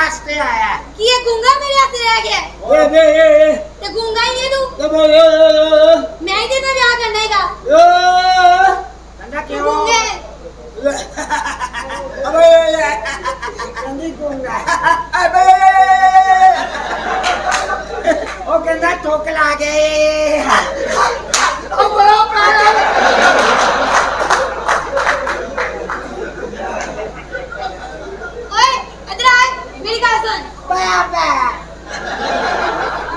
वास्ते आया कि ये गूंगा मेरे हाथ से रह गया ते गूंगा ही है तू मैं ही तेरा ब्याह करने का कहंदा तू क्यों गूंगा है अबे कहंदी गूंगा अबे ओ कहंदा ठोक ला गए ओ बड़ा प्यारा ओए इधर आ मेरी बात सुन बाबा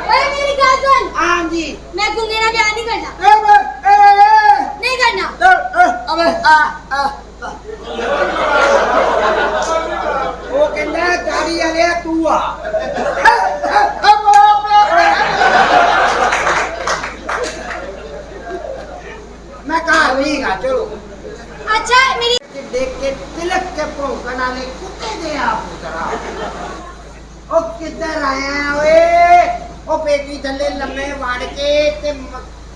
ओए मेरी बात सुन हां जी मैं गूंगे ना ब्याह नहीं करना नहीं करना अबे वो कहंदा गाड़ी वाले तू आ मैं कहा नहीं गा चलो अच्छा मेरी देख के तिलक के भौंकण वाले कुत्ते दे आप उतरा ओ किधर आया ओए ओ बेटी थल्ले लम्मे वाड़ के ते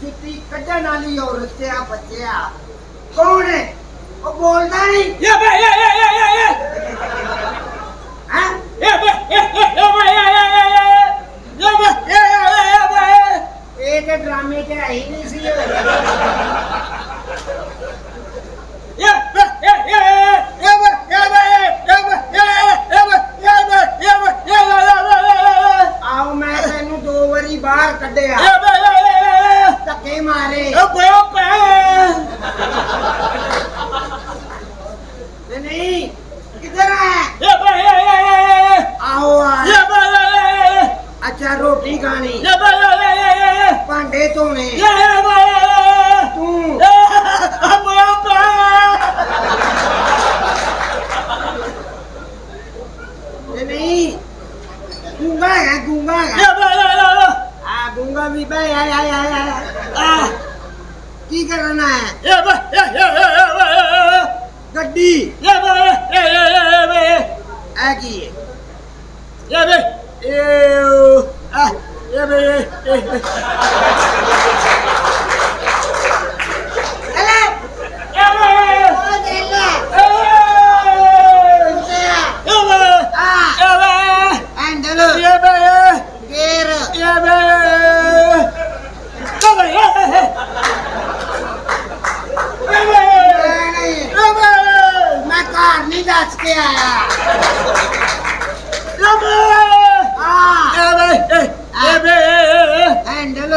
जुत्ती कड्ढण वाली औरत ते आ बच्चिया कौन है ओ बोलदा नहीं ये बे हां ये बे ये ते ड्रामे ते आई नहीं सी आओ मैं तेनू दो बारी बाहर कड्ढिया धक्के मारे नहीं किधर है आओ अच्छा रोटी खानी भांडे धोने तू नहीं गूंगा है गूंगा भी बे की करना है गड्डी है की मैं कार नहीं दस के आया हैंडल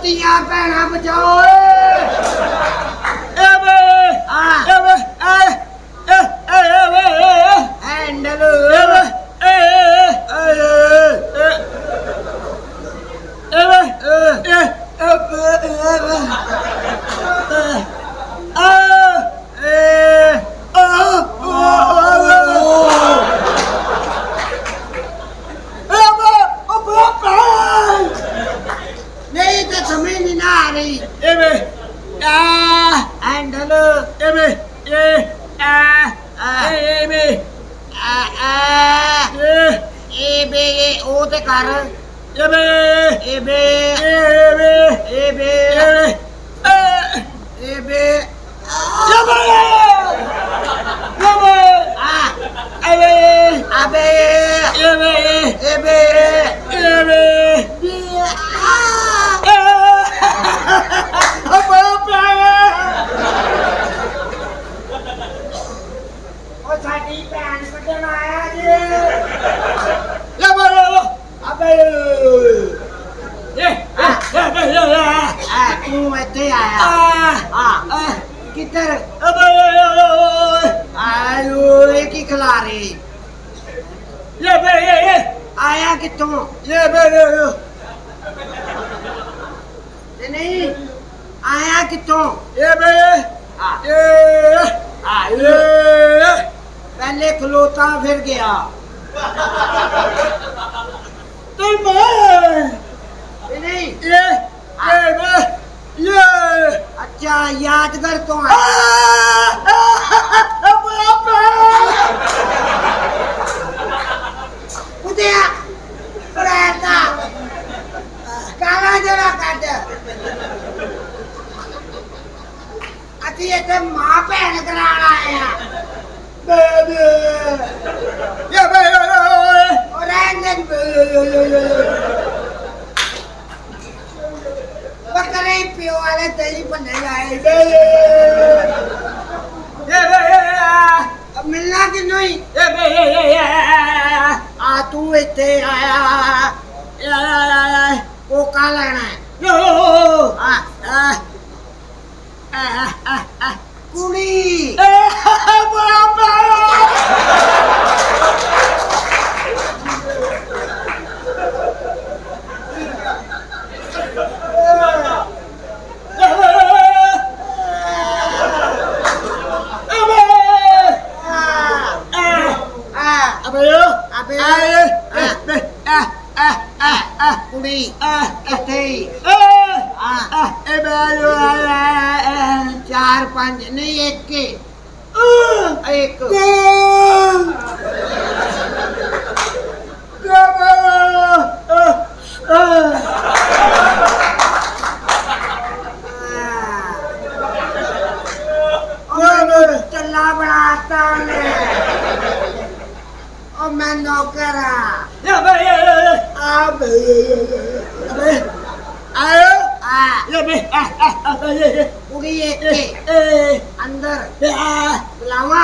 तिया भैना बचाओ हैंडल नहीं तो समझ नहीं ना आ रही हैंडल ओ ते कर साडी भैन कड्ढण आया जी तू इत्थे आया किधर आयो ये की खिला रही आया कितों नहीं आया कितों पहले खलोता फिर गया नहीं अच्छा यादगार तो बकरे पियो वाले तेरी बनने लाए मिलना कि नहीं आ तू इतने आया वो का लेना है कुड़ी कुड़ी चार पांच नहीं एक के एक चला बनाता और मैं नौकर पूरी एक के अंदर बुलावा